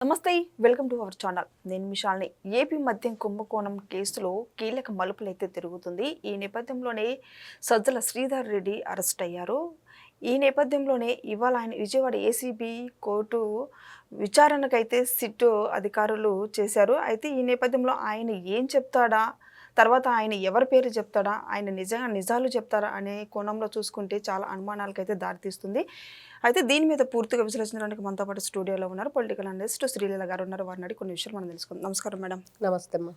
నమస్తే, welcome to our channel. నేను మిషాల్ని. AP మద్యం కుంభకోణం కేసులో కీలక మలుపులైతే తిరుగుతుంది. ఈ నేపథ్యంలోనే సజ్జల శ్రీధర్ రెడ్డి అరెస్ట్ అయ్యారు. ఈ నేపథ్యంలోనే ఇవాళ ఆయన విజయవాడ ఏసీబీ కోర్టు విచారణకైతే సిట్ అధికారులు చేశారు. అయితే ఈ నేపథ్యంలో ఆయన ఏం చెప్తాడా, తర్వాత ఆయన ఎవరి పేరు చెప్తాడా, ఆయన నిజంగా నిజాలు చెప్తారా అనే కోణంలో చూసుకుంటే చాలా అనుమానాలకైతే దారితీస్తుంది. అయితే దీని మీద పూర్తిగా విశ్లేషించడానికి మనతో పాటు స్టూడియోలో ఉన్నారు పొలిటికల్ అనలిస్ట్ శ్రీలీల గారు ఉన్నారు. వారిని అడిగి కొన్ని విషయాలు మనం తెలుసుకుందాం. నమస్కారం మేడం. నమస్తే అమ్మా.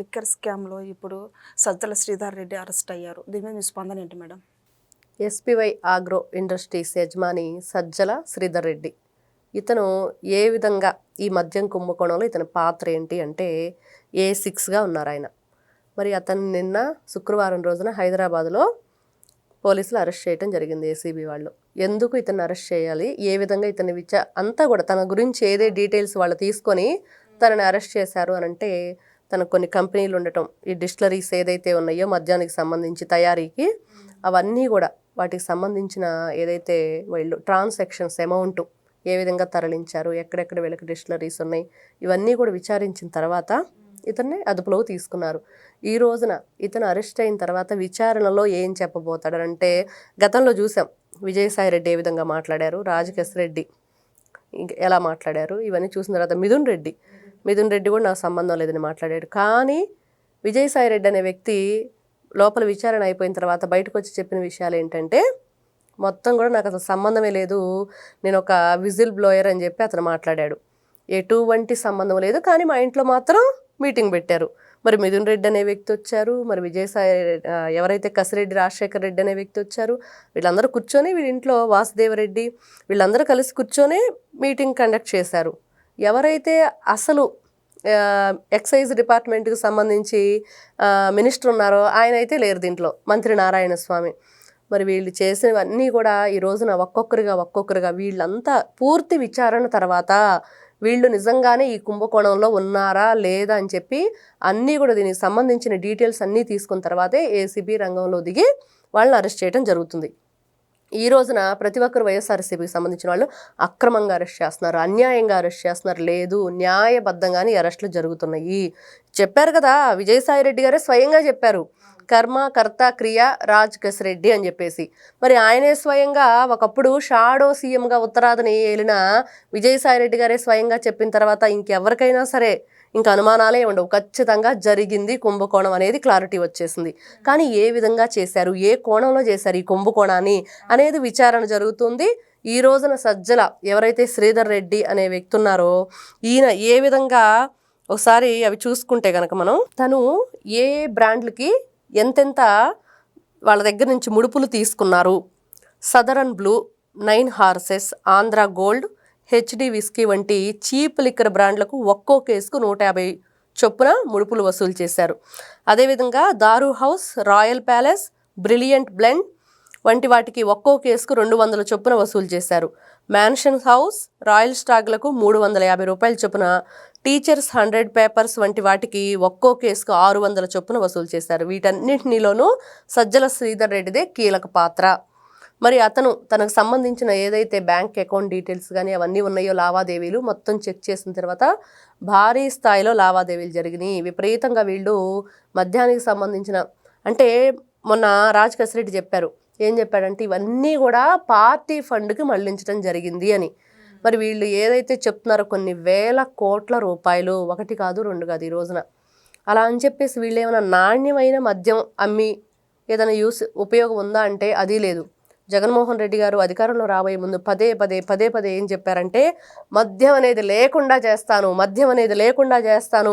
లిక్కర్ స్కామ్లో ఇప్పుడు సజ్జల శ్రీధర్ రెడ్డి అరెస్ట్ అయ్యారు. దీని మీద మీ స్పందన ఏంటి మేడం? ఎస్పీవై ఆగ్రో ఇండస్ట్రీస్ యజమాని సజ్జల శ్రీధర్ రెడ్డి, ఇతను ఏ విధంగా ఈ మద్యం కుంభకోణంలో ఇతని పాత్ర ఏంటి అంటే A6గా ఉన్నారు ఆయన. మరి అతను నిన్న శుక్రవారం రోజున హైదరాబాద్లో పోలీసులు అరెస్ట్ చేయడం జరిగింది. ఏసీబీ వాళ్ళు ఎందుకు ఇతన్ని అరెస్ట్ చేయాలి, ఏ విధంగా ఇతని అంతా కూడా తన గురించి ఏదే డీటెయిల్స్ వాళ్ళు తీసుకొని తనని అరెస్ట్ చేశారు అని అంటే, తనకు కొన్ని కంపెనీలు ఉండటం, ఈ డిస్టిలరీస్ ఏదైతే ఉన్నాయో మద్యానికి సంబంధించి తయారీకి, అవన్నీ కూడా వాటికి సంబంధించిన ఏదైతే వీళ్ళు ట్రాన్సాక్షన్స్ అమౌంట్ ఏ విధంగా తరలించారు, ఎక్కడెక్కడ వీళ్ళకి డిస్టిలరీస్ ఉన్నాయి, ఇవన్నీ కూడా విచారించిన తర్వాత ఇతన్ని అదుపులోకి తీసుకున్నారు. ఈ రోజున ఇతను అరెస్ట్ అయిన తర్వాత విచారణలో ఏం చెప్పబోతాడనంటే, గతంలో చూసాం విజయసాయి రెడ్డి ఏ విధంగా మాట్లాడారు, రాజకేశ్ రెడ్డి ఎలా మాట్లాడారు, ఇవన్నీ చూసిన తర్వాత మిథున్ రెడ్డి కూడా నాకు సంబంధం లేదని మాట్లాడాడు. కానీ విజయసాయి రెడ్డి అనే వ్యక్తి లోపల విచారణ అయిపోయిన తర్వాత బయటకు వచ్చి చెప్పిన విషయాలు ఏంటంటే, మొత్తం కూడా నాకు అసలు సంబంధమే లేదు, నేను ఒక విజిల్ బ్లోయర్ అని చెప్పి అతను మాట్లాడాడు. ఎటువంటి సంబంధం లేదు, కానీ మా ఇంట్లో మాత్రం మీటింగ్ పెట్టారు. మరి మిథున్ రెడ్డి అనే వ్యక్తి వచ్చారు, మరి విజయసాయి ఎవరైతే కసిరెడ్డి రాజశేఖర్ రెడ్డి అనే వ్యక్తి వచ్చారు, వీళ్ళందరూ కూర్చొని వీళ్ళ ఇంట్లో వాసుదేవరెడ్డి వీళ్ళందరూ కలిసి కూర్చొని మీటింగ్ కండక్ట్ చేశారు. ఎవరైతే అసలు ఎక్సైజ్ డిపార్ట్మెంట్కి సంబంధించి మినిస్టర్ ఉన్నారో ఆయన అయితే లేరు దీంట్లో, మంత్రి నారాయణ స్వామి. మరి వీళ్ళు చేసినవన్నీ కూడా ఈ రోజున ఒక్కొక్కరుగా వీళ్ళంతా పూర్తి విచారణ తర్వాత వీళ్ళు నిజంగానే ఈ కుంభకోణంలో ఉన్నారా లేదా అని చెప్పి అన్నీ కూడా దీనికి సంబంధించిన డీటెయిల్స్ అన్నీ తీసుకున్న తర్వాతే ఏసీబీ రంగంలో దిగి వాళ్ళని అరెస్ట్ చేయడం జరుగుతుంది. ఈ రోజున ప్రతి ఒక్కరు వైఎస్ఆర్సీపీకి సంబంధించిన వాళ్ళు అక్రమంగా అరెస్ట్ చేస్తున్నారు, అన్యాయంగా అరెస్ట్ చేస్తున్నారు, లేదు న్యాయబద్ధంగానే అరెస్టులు జరుగుతున్నాయి. చెప్పారు కదా, విజయసాయి రెడ్డి గారే స్వయంగా చెప్పారు, కర్మ కర్త క్రియ రాజకేశ్ రెడ్డి అని చెప్పేసి. మరి ఆయనే స్వయంగా ఒకప్పుడు షాడో సీఎంగా ఉత్తరాదిని ఏలిన విజయసాయి రెడ్డి గారే స్వయంగా చెప్పిన తర్వాత ఇంకెవరికైనా సరే ఇంకా అనుమానాలే ఉండవు, ఖచ్చితంగా జరిగింది కుంభకోణం అనేది క్లారిటీ వచ్చేసింది. కానీ ఏ విధంగా చేశారు, ఏ కోణంలో చేశారు ఈ కుంభకోణాన్ని అనేది విచారణ జరుగుతుంది. ఈ రోజున సజ్జల ఎవరైతే శ్రీధర్ రెడ్డి అనే వ్యక్తి ఉన్నారో ఈయన ఏ విధంగా ఒకసారి అవి చూసుకుంటే కనుక మనం, తను ఏ బ్రాండ్లకి ఎంతెంత వాళ్ళ దగ్గర నుంచి ముడుపులు తీసుకున్నారు, southern blue, 9 horses, Andhra gold, HD whisky వంటి చీప్ లిక్కర్ బ్రాండ్లకు ఒక్కో కేసుకు 150 చొప్పున ముడుపులు వసూలు చేశారు. అదేవిధంగా దారు house, royal palace, brilliant blend వంటి వాటికి ఒక్కో కేసుకు 200 చొప్పున వసూలు చేశారు. మ్యాన్షన్ హౌస్, రాయల్ స్టాగ్లకు 350 రూపాయల చొప్పున, టీచర్స్ 100 పేపర్స్ వంటి వాటికి ఒక్కో కేసుకు 600 చొప్పున వసూలు చేశారు. వీటన్నింటిలోనూ సజ్జల శ్రీధర్ రెడ్డిదే కీలక పాత్ర. మరి అతను తనకు సంబంధించిన ఏదైతే బ్యాంక్ అకౌంట్ డీటెయిల్స్ కానీ అవన్నీ ఉన్నాయో లావాదేవీలు మొత్తం చెక్ చేసిన తర్వాత భారీ స్థాయిలో లావాదేవీలు జరిగినాయి. విపరీతంగా వీళ్ళు మద్యానికి సంబంధించిన, అంటే మొన్న రాజకేశ్ రెడ్డి చెప్పారు, ఏం చెప్పాడంటే ఇవన్నీ కూడా పార్టీ ఫండ్కి మళ్లించడం జరిగింది అని. మరి వీళ్ళు ఏదైతే చెప్తున్నారో కొన్ని వేల కోట్ల రూపాయలు, 1 కాదు 2 కాదు ఈ రోజున, అలా అని చెప్పేసి వీళ్ళు ఏమైనా నాణ్యమైన మద్యం అమ్మి ఏదైనా ఉపయోగం ఉందా అంటే అది లేదు. జగన్మోహన్ రెడ్డి గారు అధికారంలో రాబోయే ముందు పదే పదే ఏం చెప్పారంటే, మద్యం అనేది లేకుండా చేస్తాను,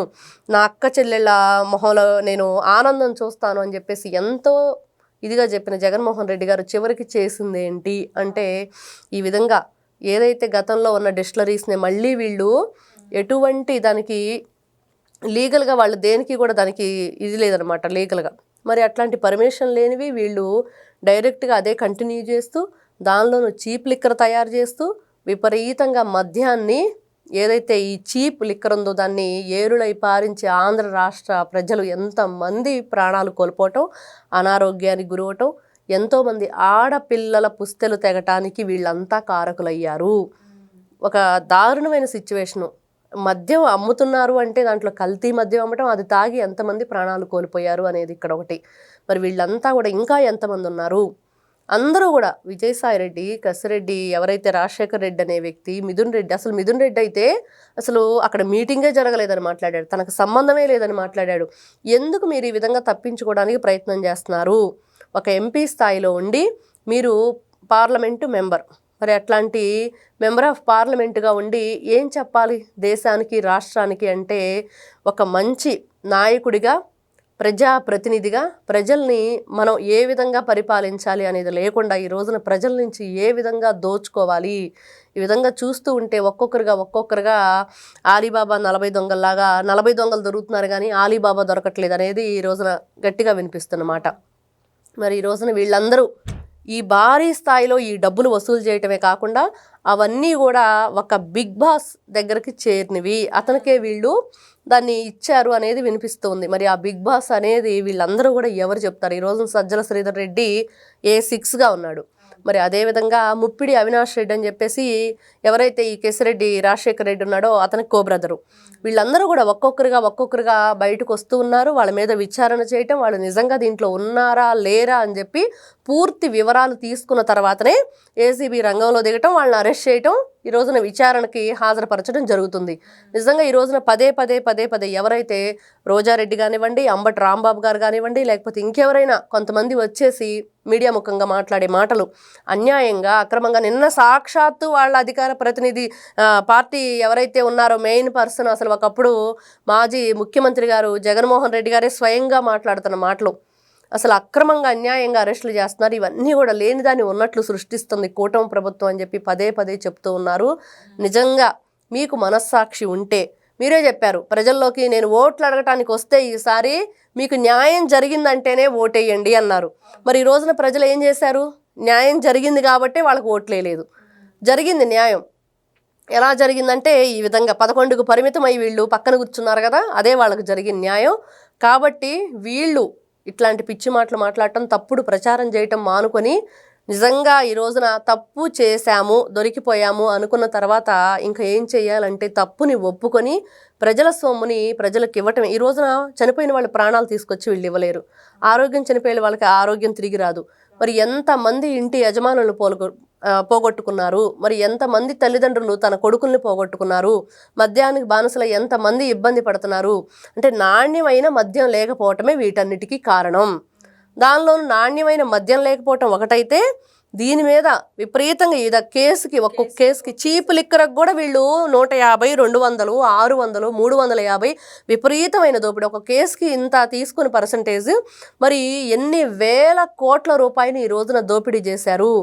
నా అక్క చెల్లెళ్ళ మొహంలో నేను ఆనందం చూస్తాను అని చెప్పేసి ఎంతో ఇదిగా చెప్పిన జగన్మోహన్ రెడ్డి గారు చివరికి చేసింది ఏంటి అంటే, ఈ విధంగా ఏదైతే గతంలో ఉన్న డిస్టిలరీస్ని మళ్ళీ వీళ్ళు ఎటువంటి దానికి లీగల్గా వాళ్ళు దేనికి కూడా దానికి ఇది లేదనమాట లీగల్గా. మరి అట్లాంటి పర్మిషన్ లేనివి వీళ్ళు డైరెక్ట్గా అదే కంటిన్యూ చేస్తూ దానిలోనూ చీప్ లిక్కర్ తయారు చేస్తూ విపరీతంగా మద్యాన్ని, ఏదైతే ఈ చీప్ లిక్కర్ ఉందో దాన్ని ఏరులై పారించి ఆంధ్ర రాష్ట్ర ప్రజలు ఎంతమంది ప్రాణాలు కోల్పోవటం, అనారోగ్యానికి గురవటం, ఎంతోమంది ఆడపిల్లల పుస్తెలు తెగటానికి వీళ్ళంతా కారకులయ్యారు. ఒక దారుణమైన సిచ్యువేషను. మద్యం అమ్ముతున్నారు అంటే దాంట్లో కల్తీ మద్యం అమ్మటం, అది తాగి ఎంతమంది ప్రాణాలు కోల్పోయారు అనేది ఇక్కడ ఒకటి. మరి వీళ్ళంతా కూడా ఇంకా ఎంతమంది ఉన్నారు? అందరూ కూడా విజయసాయి రెడ్డి, కసిరెడ్డి, ఎవరైతే రాజశేఖర్ రెడ్డి అనే వ్యక్తి, మిథున్ రెడ్డి, అసలు మిథున్ రెడ్డి అయితే అసలు అక్కడ మీటింగే జరగలేదని మాట్లాడాడు, తనకు సంబంధమే లేదని మాట్లాడాడు. ఎందుకు మీరు ఈ విధంగా తప్పించుకోవడానికి ప్రయత్నం చేస్తున్నారు? ఒక ఎంపీ స్థాయిలో ఉండి మీరు పార్లమెంటు మెంబర్, మరి అట్లాంటి మెంబర్ ఆఫ్ పార్లమెంటుగా ఉండి ఏం చెప్పాలి దేశానికి, రాష్ట్రానికి అంటే ఒక మంచి నాయకుడిగా, ప్రజాప్రతినిధిగా ప్రజల్ని మనం ఏ విధంగా పరిపాలించాలి అనేది లేకుండా ఈ రోజున ప్రజల నుంచి ఏ విధంగా దోచుకోవాలి, ఈ విధంగా చూస్తూ ఉంటే ఒక్కొక్కరుగా ఆలీబాబా 40 దొంగల్లాగా 40 దొంగలు దొరుకుతున్నారు కానీ ఆలీబాబా దొరకట్లేదు అనేది ఈ రోజున గట్టిగా వినిపిస్తున్నమాట. మరి ఈ రోజున వీళ్ళందరూ ఈ భారీ స్థాయిలో ఈ డబ్బులు వసూలు చేయటమే కాకుండా అవన్నీ కూడా ఒక బిగ్ బాస్ దగ్గరికి చేరినవి, అతనికే వీళ్ళు దాన్ని ఇచ్చారు అనేది వినిపిస్తుంది. మరి ఆ బిగ్ బాస్ అనేది వీళ్ళందరూ కూడా ఎవరు చెప్తారు? ఈ రోజు సజ్జల శ్రీధర్ రెడ్డి A6గా ఉన్నాడు. మరి అదేవిధంగా ముప్పిడి అవినాష్ రెడ్డి అని చెప్పేసి ఎవరైతే ఈ కేసిరెడ్డి రాజశేఖర్ రెడ్డి ఉన్నాడో అతనికి బ్రదరు. వీళ్ళందరూ కూడా ఒక్కొక్కరుగా బయటకు వస్తూ ఉన్నారు. వాళ్ళ మీద విచారణ చేయటం, వాళ్ళు నిజంగా దీంట్లో ఉన్నారా లేరా అని చెప్పి పూర్తి వివరాలు తీసుకున్న తర్వాతనే ఏసీబీ రంగంలో దిగటం, వాళ్ళని అరెస్ట్ చేయటం, ఈ రోజున విచారణకి హాజరుపరచడం జరుగుతుంది. నిజంగా ఈ రోజున పదే ఎవరైతే రోజారెడ్డి కానివ్వండి, అంబటి రాంబాబు గారు కానివ్వండి, లేకపోతే ఇంకెవరైనా కొంతమంది వచ్చేసి మీడియా ముఖంగా మాట్లాడే మాటలు అన్యాయంగా, అక్రమంగా, నిన్న సాక్షాత్తు వాళ్ళ అధికార ప్రతినిధి పార్టీ ఎవరైతే ఉన్నారో మెయిన్ పర్సన్, అసలు ఒకప్పుడు మాజీ ముఖ్యమంత్రి గారు జగన్మోహన్ రెడ్డి గారే స్వయంగా మాట్లాడుతున్న మాటలు, అసలు అక్రమంగా అన్యాయంగా అరెస్టులు చేస్తున్నారు. ఇవన్నీ కూడా లేనిదాన్ని ఉన్నట్లు సృష్టిస్తుంది కూటమి ప్రభుత్వం అని చెప్పి పదే చెప్తూ ఉన్నారు. నిజంగా మీకు మనస్సాక్షి ఉంటే మీరే చెప్పారు, ప్రజల్లోకి నేను ఓట్లు అడగటానికి వస్తే ఈసారి మీకు న్యాయం జరిగిందంటేనే ఓటేయండి అన్నారు. మరి ఈ రోజున ప్రజలు ఏం చేశారు? న్యాయం జరిగింది కాబట్టి వాళ్ళకు ఓట్లేదు. జరిగింది న్యాయం. ఎలా జరిగిందంటే ఈ విధంగా 11కు పరిమితం అయ్యి వీళ్ళు పక్కన కూర్చున్నారు కదా, అదే వాళ్ళకు జరిగిన న్యాయం. కాబట్టి వీళ్ళు ఇట్లాంటి పిచ్చి మాటలు మాట్లాడటం, తప్పుడు ప్రచారం చేయటం మానుకొని నిజంగా ఈ రోజున తప్పు చేశాము, దొరికిపోయాము అనుకున్న తర్వాత ఇంకా ఏం చేయాలంటే తప్పుని ఒప్పుకొని ప్రజల సొమ్ముని ప్రజలకు ఇవ్వటమే. ఈ రోజున చనిపోయిన వాళ్ళ ప్రాణాలు తీసుకొచ్చి వీళ్ళు ఇవ్వలేరు. ఆరోగ్యం చనిపోయిన వాళ్ళకి ఆరోగ్యం తిరిగి రాదు. మరి ఎంతమంది ఇంటి యజమానులు పోగొట్టుకున్నారు, మరి ఎంతమంది తల్లిదండ్రులు తన కొడుకుల్ని పోగొట్టుకున్నారు, మద్యానికి బానిసలు ఎంతమంది ఇబ్బంది పడుతున్నారు. అంటే నాణ్యమైన మద్యం లేకపోవటమే వీటన్నిటికీ కారణం. దానిలోనూ నాణ్యమైన మద్యం లేకపోవటం ఒకటైతే, దీని మీద విపరీతంగా ఒక్కొక్క కేసుకి చీప్ లిక్కరకు కూడా వీళ్ళు 150, 200, 600, 350 విపరీతమైన దోపిడీ. ఒక కేసుకి ఇంత తీసుకుని పర్సంటేజ్, మరి ఎన్ని వేల కోట్ల రూపాయలు ఈ రోజున దోపిడీ చేశారు.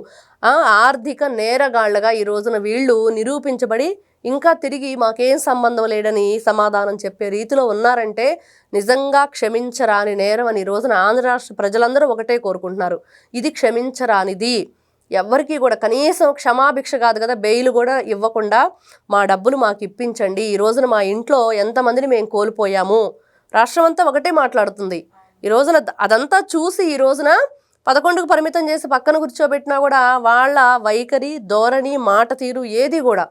ఆర్థిక నేరగాళ్లుగా ఈ రోజున వీళ్ళు నిరూపించబడి ఇంకా తిరిగి మాకేం సంబంధం లేదని సమాధానం చెప్పే రీతిలో ఉన్నారంటే నిజంగా క్షమించరాని నేరం అని ఈ రోజున ఆంధ్ర రాష్ట్ర ప్రజలందరూ ఒకటే కోరుకుంటున్నారు. ఇది క్షమించరానిది. ఎవరికి కూడా కనీసం క్షమాభిక్ష కాదు కదా, బెయిల్ కూడా ఇవ్వకుండా మా డబ్బులు మాకు ఇప్పించండి. ఈ రోజున మా ఇంట్లో ఎంతమందిని మేము కోల్పోయాము. రాష్ట్రం అంతా ఒకటే మాట్లాడుతుంది. ఈ రోజున అదంతా చూసి ఈ రోజున 11కు పరిమితం చేసి పక్కన కూర్చోబెట్టినా కూడా వాళ్ళ వైఖరి, ధోరణి, మాట తీరు ఏది కూడా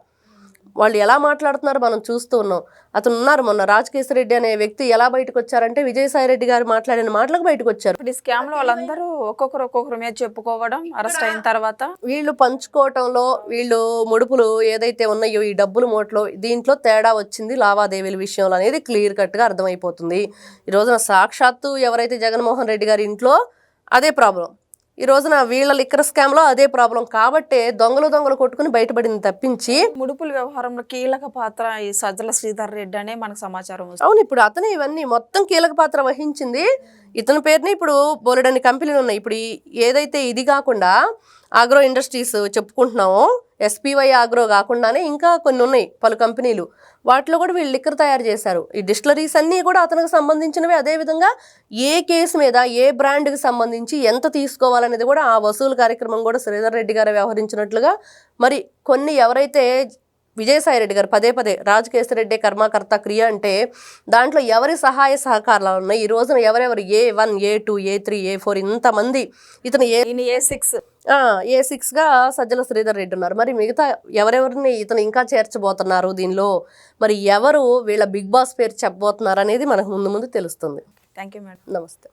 వాళ్ళు ఎలా మాట్లాడుతున్నారో మనం చూస్తూ ఉన్నాం. అతను ఉన్నారు మొన్న రాజకేశ్వరరెడ్డి అనే వ్యక్తి ఎలా బయటకు వచ్చారంటే విజయసాయి రెడ్డి గారు మాట్లాడిన మాటలకు బయటకు వచ్చారు. ఈ స్కామ్ లో వాళ్ళందరూ ఒక్కొక్కరు మీద చెప్పుకోవడం, అరెస్ట్ అయిన తర్వాత వీళ్ళు పంచుకోవటంలో వీళ్ళు ముడుపులు ఏదైతే ఉన్నాయో ఈ డబ్బులు మూటలో దీంట్లో తేడా వచ్చింది లావాదేవీల విషయంలో అనేది క్లియర్ కట్గా అర్థమైపోతుంది. ఈ రోజున సాక్షాత్తు ఎవరైతే జగన్మోహన్ రెడ్డి గారి ఇంట్లో అదే ప్రాబ్లం, ఈ రోజున వీళ్ళ లిక్కర్ స్కామ్లో అదే ప్రాబ్లం. కాబట్టే దొంగలు కొట్టుకుని బయటపడింది తప్పించి ముడుపుల వ్యవహారంలో కీలక పాత్ర ఈ సజ్జల శ్రీధర్ రెడ్డి అనే మనకు సమాచారం వస్తుంది. అవును, ఇప్పుడు అతనే ఇవన్నీ మొత్తం కీలక పాత్ర వహించింది. ఇతని పేరుని ఇప్పుడు బోలెడన్ని కంపెనీలు ఉన్నాయి. ఇప్పుడు ఏదైతే ఇది కాకుండా ఆగ్రో ఇండస్ట్రీస్ చెప్పుకుంటున్నామో, SPY ఆగ్రో కాకుండానే ఇంకా కొన్ని ఉన్నాయి పలు కంపెనీలు. వాటిలో కూడా వీళ్ళు లిక్కర్ తయారు చేశారు. ఈ డిస్టిలరీస్ అన్నీ కూడా అతనికి సంబంధించినవి. అదేవిధంగా ఏ కేసు మీద ఏ బ్రాండ్కి సంబంధించి ఎంత తీసుకోవాలనేది కూడా ఆ వసూలు కార్యక్రమం కూడా శ్రీధర్ రెడ్డి గారు వ్యవహరించినట్లుగా మరి కొన్ని ఎవరైతే విజయసాయి రెడ్డి గారు పదే రాజకేశ్వరరెడ్డి కర్మకర్త క్రియ అంటే దాంట్లో ఎవరి సహాయ సహకారాలు ఉన్నాయి. ఈ రోజున ఎవరెవరు A1, A2, A3, A4 ఇంతమంది, ఇతను A6 ఏ6గా సజ్జల శ్రీధర్ రెడ్డి ఉన్నారు. మరి మిగతా ఎవరెవరిని ఇతను ఇంకా చేర్చబోతున్నారు దీనిలో, మరి ఎవరు వీళ్ళ బిగ్ బాస్ పేరు చెప్పబోతున్నారు అనేది మనకు ముందు ముందు తెలుస్తుంది. Thank you madam. నమస్తే.